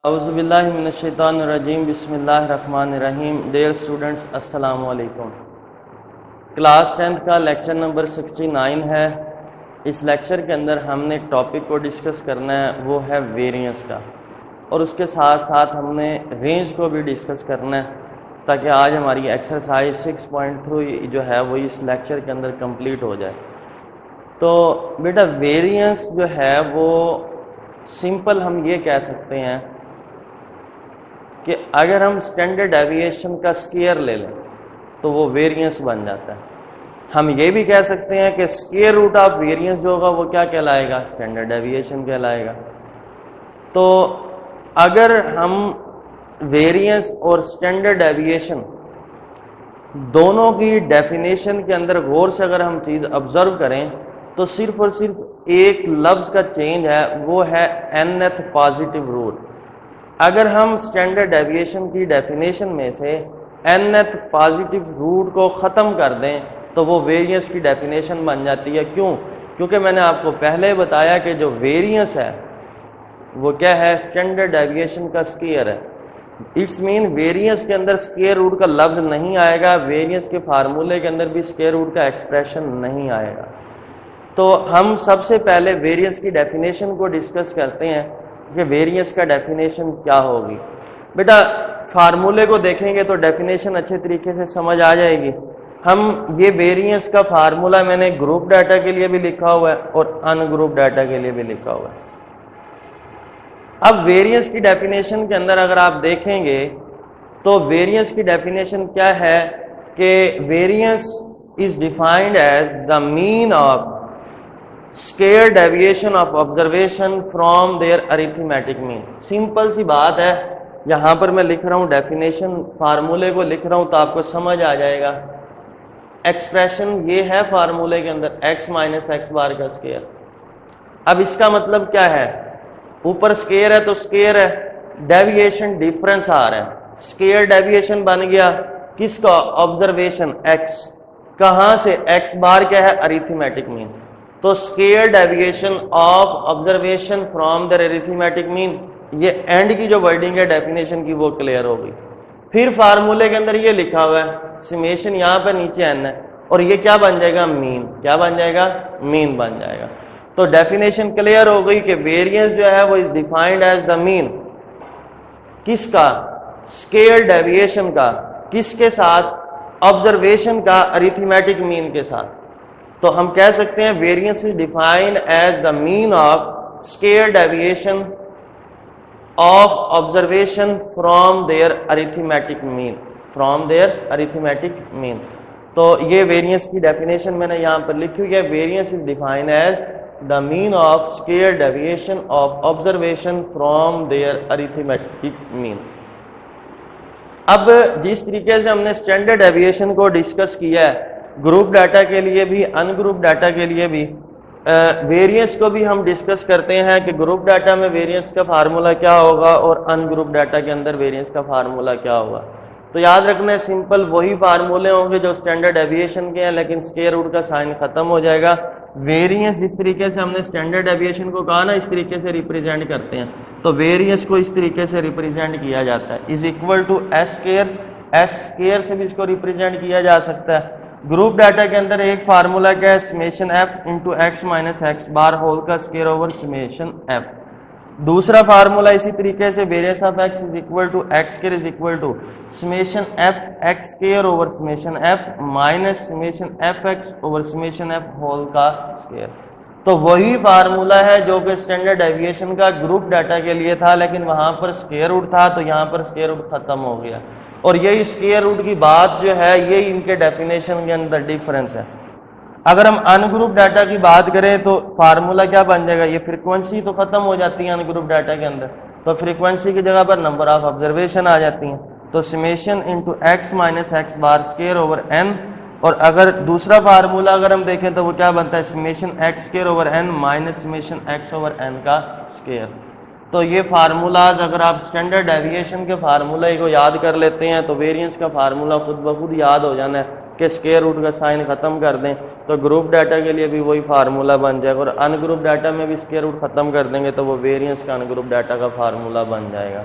اعوذ باللہ من الشیطان الرجیم بسم اللہ الرحمن الرحیم. ڈیئر اسٹوڈنٹس السلام علیکم. کلاس 10 کا لیکچر نمبر 69 ہے. اس لیکچر کے اندر ہم نے ٹاپک کو ڈسکس کرنا ہے، وہ ہے ویریئنس کا، اور اس کے ساتھ ساتھ ہم نے رینج کو بھی ڈسکس کرنا ہے تاکہ آج ہماری ایکسرسائز 6.3 جو ہے وہ اس لیکچر کے اندر کمپلیٹ ہو جائے. تو بیٹا ویریئنس جو ہے وہ سمپل ہم یہ کہہ سکتے ہیں کہ اگر ہم اسٹینڈرڈ ڈیویشن کا اسکیئر لے لیں تو وہ ویریئنس بن جاتا ہے. ہم یہ بھی کہہ سکتے ہیں کہ اسکیئر روٹ آف ویریئنس جو ہوگا وہ کیا کہلائے گا؟ اسٹینڈرڈ ڈیویشن کہلائے گا. تو اگر ہم ویریئنس اور اسٹینڈرڈ ڈیویشن دونوں کی ڈیفینیشن کے اندر غور سے اگر ہم چیز آبزرو کریں تو صرف اور صرف ایک لفظ کا چینج ہے، وہ ہے nth پازیٹیو روٹ. اگر ہم اسٹینڈرڈ ڈیویشن کی ڈیفینیشن میں سے nth پازیٹیو روٹ کو ختم کر دیں تو وہ ویریئنس کی ڈیفینیشن بن جاتی ہے. کیوں؟ کیونکہ میں نے آپ کو پہلے بتایا کہ جو ویریئنس ہے وہ کیا ہے؟ اسٹینڈرڈ ڈیویشن کا اسکیئر ہے. اٹس مین ویریئنس کے اندر اسکیئر روٹ کا لفظ نہیں آئے گا، ویریئنس کے فارمولے کے اندر بھی اسکیئر روٹ کا ایکسپریشن نہیں آئے گا. تو ہم سب سے پہلے ویریئنس کی ڈیفینیشن کو ڈسکس کرتے ہیں کہ ویریئنس کا ڈیفینیشن کیا ہوگی. بیٹا فارمولے کو دیکھیں گے تو ڈیفینیشن اچھے طریقے سے سمجھ آ جائے گی. ہم یہ ویریئنس کا فارمولا میں نے گروپ ڈیٹا کے لیے بھی لکھا ہوا ہے اور ان گروپ ڈیٹا کے لیے بھی لکھا ہوا ہے. اب ویریئنس کی ڈیفینیشن کے اندر اگر آپ دیکھیں گے تو ویریئنس کی ڈیفینیشن کیا ہے کہ variance is defined as the mean of square deviation of observation from their arithmetic mean. Simple سی بات ہے، یہاں پر میں لکھ رہا ہوں ڈیفینیشن، فارمولے کو لکھ رہا ہوں تو آپ کو سمجھ آ جائے گا. ایکسپریشن یہ ہے فارمولے کے اندر x مائنس ایکس بار کا اسکیئر. اب اس کا مطلب کیا ہے؟ اوپر اسکیئر ہے تو اسکیئر ہے، ڈیویشن ڈفرنس آ رہا ہے. اسکیئر ڈیویشن بن گیا کس کا؟ Observation x. کہاں سے؟ x بار کیا ہے؟ Arithmetic mean. تو square deviation of observation from the arithmetic mean, یہ اینڈ کی جو ورڈنگ ہے ڈیفینیشن کی وہ کلیئر ہو گئی. پھر فارمولے کے اندر یہ لکھا ہوا ہے سمیشن، یہاں پہ نیچے n ہے، اور یہ کیا بن جائے گا؟ مین. کیا بن جائے گا؟ مین بن جائے گا. تو ڈیفینیشن کلیئر ہو گئی کہ ویریئنس جو ہے وہ از ڈیفائنڈ ایز دا مین. کس کا؟ اسکیئر ڈیویشن کا. کس کے ساتھ؟ آبزرویشن کا اریتھمیٹک مین کے ساتھ. تو ہم کہہ سکتے ہیں variance is defined as the mean of square deviation of observation from their arithmetic mean. From their arithmetic mean. تو یہ ویریئنس کی ڈیفینیشن میں نے یہاں پر لکھی ہوئی ہے. Variance is defined as the mean of square deviation of observation from their arithmetic mean. اب جس طریقے سے ہم نے اسٹینڈرڈ ڈیویشن کو ڈسکس کیا ہے گروپ ڈیٹا کے لیے بھی ان گروپ ڈیٹا کے لیے بھی ویریئنس کو بھی ہم ڈسکس کرتے ہیں کہ گروپ ڈیٹا میں ویریئنس کا فارمولا کیا ہوگا اور ان گروپ ڈیٹا کے اندر ویریئنس کا فارمولا کیا ہوگا. تو یاد رکھنا ہے سمپل وہی فارمولے ہوں گے جو اسٹینڈرڈ ڈیویشن کے ہیں، لیکن اسکیئر روٹ کا سائن ختم ہو جائے گا. ویریئنس جس طریقے سے ہم نے اسٹینڈرڈ ڈیویشن کو کہا نا اس طریقے سے ریپرزینٹ کرتے ہیں، تو ویریئنس کو اس طریقے سے ریپرزینٹ کیا جاتا ہے is equal to S square. S square سے بھی اس کو ریپرزینٹ کیا جا سکتا ہے. گروپ ڈیٹا کے اندر ایک فارمولا کیا ہے؟ Summation F into X minus X bar whole کا اسکیئر اوور سمیشن ایف. دوسرا فارمولا اسی طریقے سے variance of X is equal to X square is equal to summation F X square over summation F minus summation F X over summation F whole کا square. تو وہی formula ہے جو کہ اسٹینڈرڈ ڈیویشن کا گروپ ڈیٹا کے لیے تھا، لیکن وہاں پر اسکیئر روٹ تھا تو یہاں پر اسکیئر روٹ ختم ہو گیا. اور یہی اسکیئر روٹ کی بات جو ہے یہی ان کے ڈیفینیشن کے اندر ڈیفرنس ہے. اگر ہم ان گروپ ڈیٹا کی بات کریں تو فارمولا کیا بن جائے گا؟ یہ فریکوینسی تو ختم ہو جاتی ہے ان گروپ ڈیٹا کے اندر، تو فریکوینسی کی جگہ پر نمبر آف آبزرویشن آ جاتی ہیں. تو summation into X minus X bar square over N. اور اگر دوسرا فارمولا اگر ہم دیکھیں تو وہ کیا بنتا ہے؟ Summation X square over N minus summation X over N کا اسکیئر. تو یہ فارمولاز اگر آپ اسٹینڈرڈ ڈیویشن کے فارمولے کو یاد کر لیتے ہیں تو ویریئنس کا فارمولا خود بخود یاد ہو جانا ہے. کہ اسکیئر روٹ کا سائن ختم کر دیں تو گروپ ڈیٹا کے لیے بھی وہی فارمولہ بن جائے گا, اور ان گروپ ڈیٹا میں بھی اسکیئر روٹ ختم کر دیں گے تو وہ ویریئنس کا ان گروپ ڈیٹا کا فارمولہ بن جائے گا.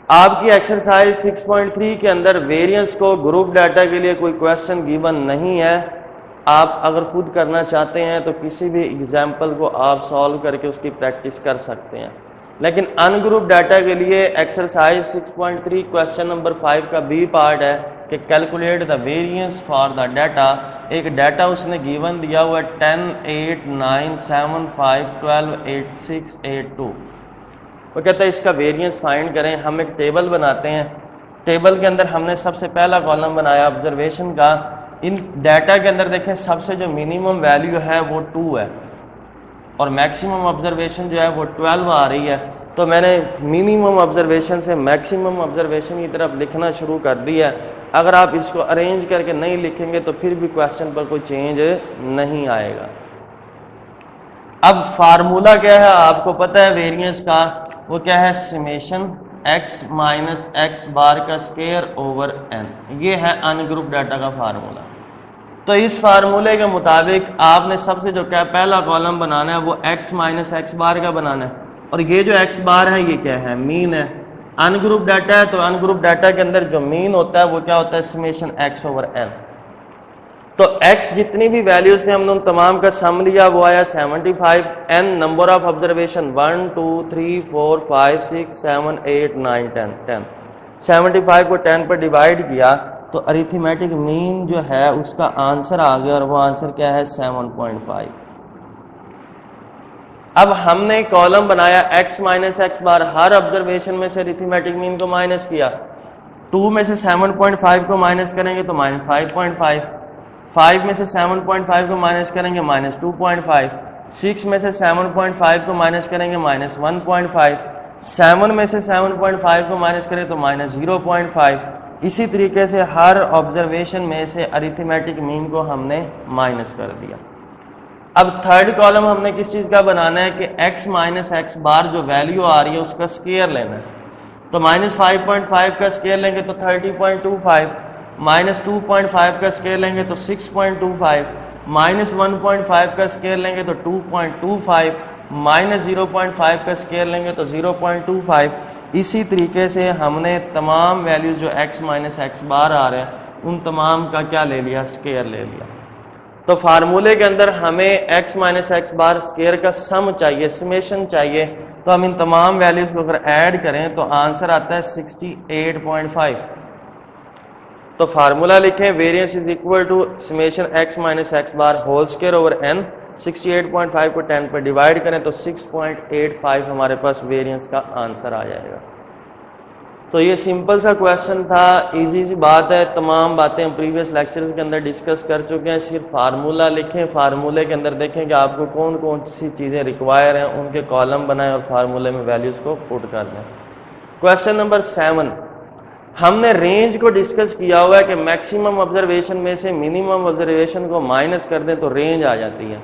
آپ کی ایکسرسائز 6.3 کے اندر ویریئنس کو گروپ ڈیٹا کے لیے کوئی کویشچن گیون نہیں ہے. آپ اگر خود کرنا چاہتے ہیں تو کسی بھی ایگزامپل کو آپ سالو کر کے اس کی پریکٹس کر سکتے ہیں, لیکن ان گروپ ڈیٹا کے لیے ایکسرسائز 6.3 کویشچن نمبر 5 کا بی پارٹ ہے کہ calculate the variance for the data. ایک ڈیٹا اس نے گیون دیا ہوا ہے 10 8 9 7 5 12 8 6 8 2. وہ کہتا ہے اس کا ویریئنس فائنڈ کریں. ہم ایک ٹیبل بناتے ہیں, ٹیبل کے اندر ہم نے سب سے پہلا کالم بنایا آبزرویشن کا. ان ڈیٹا کے اندر دیکھیں سب سے جو منیمم ویلیو ہے وہ 2 ہے اور میکسیمم آبزرویشن جو ہے وہ 12 آ رہی ہے. تو میں نے منیمم آبزرویشن سے میکسیمم آبزرویشن کی طرف لکھنا شروع کر دیا. اگر آپ اس کو ارینج کر کے نہیں لکھیں گے تو پھر بھی کویشچن پر کوئی چینج نہیں آئے گا. اب فارمولا کیا ہے آپ کو پتہ ہے ویریئنس کا, وہ کیا ہے سمیشن ایکس مائنس ایکس بار کا اسکیئر اوور این. یہ ہے ان گروپ ڈیٹا کا فارمولا. تو اس فارمولے کے مطابق آپ نے سب سے جو کیا پہلا کالم بنانا ہے وہ ایکس مائنس ایکس بار کا بنانا ہے, اور یہ جو ایکس بار ہے یہ کیا ہے مین ہے. ان گروپ ڈیٹا ہے تو ان گروپ ڈیٹا کے اندر جو مین ہوتا ہے وہ کیا ہوتا ہے سمیشن ایکس اوور این. تو ایکس جتنی بھی ویلیوز تھے ہم نے ان تمام کا سم لیا, وہ آیا 75. N number of observation 1 2 3 4 5 6 7 8 9 10 10. 75 کو 10 پر ڈیوائڈ کیا تو اریتھمیٹک مین جو ہے اس کا آنسر آ گیا, اور وہ آنسر کیا ہے 7.5. اب ہم نے کالم بنایا ایکس مائنس ایکس بار, ہر آبزرویشن میں سے اریتھمیٹک مین کو مائنس کیا. 2 میں سے 7.5 کو مائنس کریں گے تو مائنس 5.5, 5 میں سے 7.5 کو مائنس کریں گے مائنس 2.5, 6 میں سے 7.5 کو مائنس کریں گے مائنس 1.5, 7 میں سے 7.5 کو مائنس کریں تو مائنس 0.5. اسی طریقے سے ہر آبزرویشن میں سے اریتھمیٹک مین کو ہم نے مائنس کر دیا. اب تھرڈ کالم ہم نے کس چیز کا بنانا ہے کہ ایکس مائنس ایکس بار جو ویلیو آ رہی ہے اس کا اسکیئر لینا ہے. تو مائنس 5.5 کا اسکیئر لیں گے تو 30.25, مائنس 2.5 کا اسکیئر لیں گے تو 6.25, مائنس 1.5 کا اسکیئر لیں گے تو 2.25, مائنس 0.5 کا اسکیئر لیں گے تو 0.25. اسی طریقے سے ہم نے تمام ویلیوز جو ایکس مائنس ایکس بار آ رہے ہیں ان تمام کا کیا لے لیا اسکیئر لے لیا. تو فارمولے کے اندر ہمیں x minus X bar square کا سم چاہیے, سمیشن چاہیے. تو ہم ان تمام ویلیوز کو اگر ایڈ کریں تو آنسر آتا ہے 68.5. تو فارمولا لکھیں variance is equal to summation X minus X bar whole square over N. 68.5 کو 10 پر ڈیوائڈ کریں تو 6.85 ہمارے پاس ویریئنس کا آنسر آ جائے گا. تو یہ سمپل سا کویشچن تھا, ایزی سی بات ہے. تمام باتیں ہم پریویس لیکچرز کے اندر ڈسکس کر چکے ہیں. صرف فارمولا لکھیں, فارمولے کے اندر دیکھیں کہ آپ کو کون کون سی چیزیں ریکوائر ہیں, ان کے کالم بنائیں اور فارمولے میں ویلیوز کو پٹ کر دیں. کویشچن نمبر 7, ہم نے رینج کو ڈسکس کیا ہوا ہے کہ میکسیمم آبزرویشن میں سے منیمم آبزرویشن کو مائنس کر دیں تو رینج آ جاتی ہے.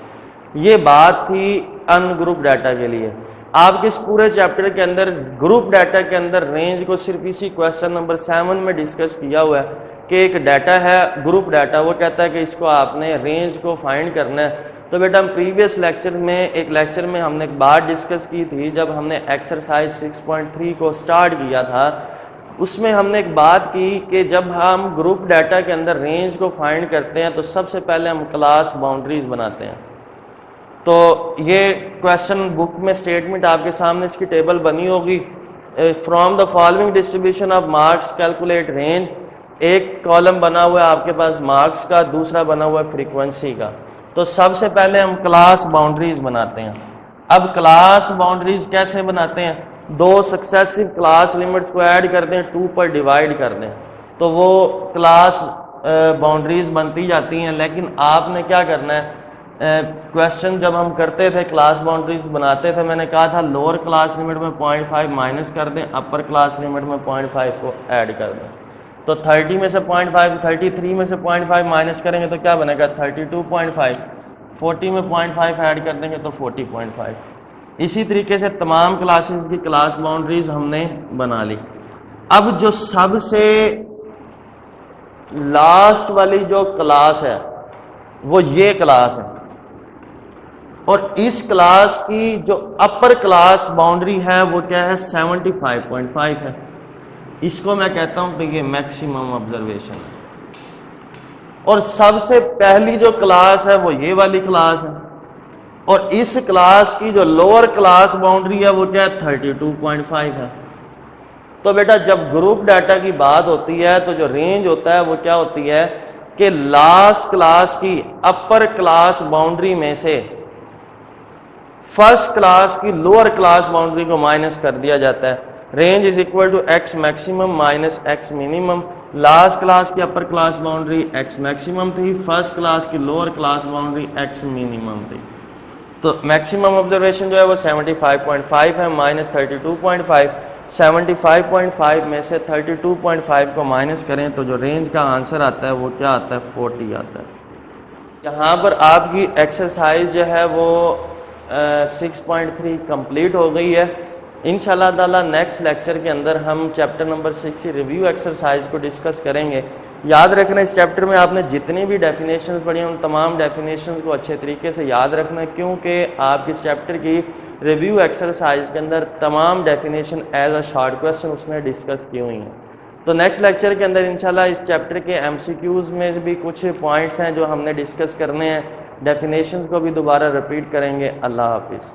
یہ بات تھی ان گروپ ڈیٹا کے لیے. آپ کے اس پورے چیپٹر کے اندر گروپ ڈیٹا کے اندر رینج کو صرف اسی کویشچن نمبر 7 میں ڈسکس کیا ہوا ہے کہ ایک ڈیٹا ہے گروپ ڈیٹا, وہ کہتا ہے کہ اس کو آپ نے رینج کو فائنڈ کرنا ہے. تو بیٹا ہم پریویس لیکچر میں ایک لیکچر میں ہم نے ایک بات ڈسکس کی تھی جب ہم نے ایکسرسائز 6.3 کو سٹارٹ کیا تھا. اس میں ہم نے ایک بات کی کہ جب ہم گروپ ڈیٹا کے اندر رینج کو فائنڈ کرتے ہیں تو سب سے پہلے ہم کلاس باؤنڈریز بناتے ہیں. تو یہ کویشچن بک میں اسٹیٹمنٹ آپ کے سامنے اس کی ٹیبل بنی ہوگی. From the following distribution of marks calculate range. ایک کالم بنا ہوا ہے آپ کے پاس مارکس کا, دوسرا بنا ہوا ہے فریکوینسی کا. تو سب سے پہلے ہم کلاس باؤنڈریز بناتے ہیں. اب کلاس باؤنڈریز کیسے بناتے ہیں؟ 2 سکسیسو کلاس لمٹس کو ایڈ کر دیں, 2 پر ڈیوائڈ کر دیں تو وہ کلاس باؤنڈریز بنتی جاتی ہیں. لیکن آپ نے کیا کرنا ہے, کویشچن جب ہم کرتے تھے کلاس باؤنڈریز بناتے تھے, میں نے کہا تھا لوور کلاس لمٹ میں 0.5 مائنس کر دیں, اپر کلاس لمٹ میں 0.5 کو ایڈ کر دیں. تو 30 میں سے 0.5, 33 میں سے 0.5 مائنس کریں گے تو کیا بنے گا 32.5. 40 میں 0.5 ایڈ کر دیں گے تو 40.5. اسی طریقے سے تمام کلاسز کی کلاس باؤنڈریز ہم نے بنا لی. اب جو سب سے لاسٹ والی جو کلاس ہے وہ یہ کلاس ہے، اور اس کلاس کی جو اپر کلاس باؤنڈری ہے وہ کیا ہے 75.5 ہے. اس کو میں کہتا ہوں کہ یہ میکسیمم آبزرویشن ہے. اور سب سے پہلی جو کلاس ہے وہ یہ والی کلاس ہے، اور اس کلاس کی جو لوور کلاس باؤنڈری ہے وہ کیا ہے 32.5 ہے. تو بیٹا جب گروپ ڈیٹا کی بات ہوتی ہے تو جو رینج ہوتا ہے وہ کیا ہوتی ہے کہ لاسٹ کلاس کی اپر کلاس باؤنڈری میں سے فرسٹ کلاس کی لوور کلاس باؤنڈری کو مائنس کر دیا جاتا ہے. Range is equal to X maximum minus X minimum. Last class کی upper class boundary X maximum تھی، فرسٹ کلاس کی lower class boundary X minimum تھی. تو میکسیمم آبزرویشن جو ہے وہ 75.5 ہے مائنس 32.5. 75.5 میں سے 32.5 کو مائنس کریں تو جو رینج کا آنسر آتا ہے وہ کیا آتا ہے 40 آتا ہے. یہاں پر آپ کی ایکسرسائز جو ہے وہ 6.3 کمپلیٹ ہو گئی ہے. انشاءاللہ تعالی نیکسٹ لیکچر کے اندر ہم چیپٹر نمبر 6 کی ریویو ایکسرسائز کو ڈسکس کریں گے. یاد رکھنا اس چیپٹر میں آپ نے جتنی بھی ڈیفینیشنز پڑھی ہیں ان تمام ڈیفینیشنز کو اچھے طریقے سے یاد رکھنا ہے، کیونکہ آپ اس چیپٹر کی ریویو ایکسرسائز کے اندر تمام definition as a short question اس نے ڈسکس کی ہوئی ہیں. تو نیکسٹ لیکچر کے اندر انشاءاللہ اس چیپٹر کے ایم سی کیوز میں بھی کچھ پوائنٹس ہیں جو ہم نے ڈسکس کرنے ہیں. ڈیفینیشنز کو بھی دوبارہ ریپیٹ کریں گے. اللہ حافظ.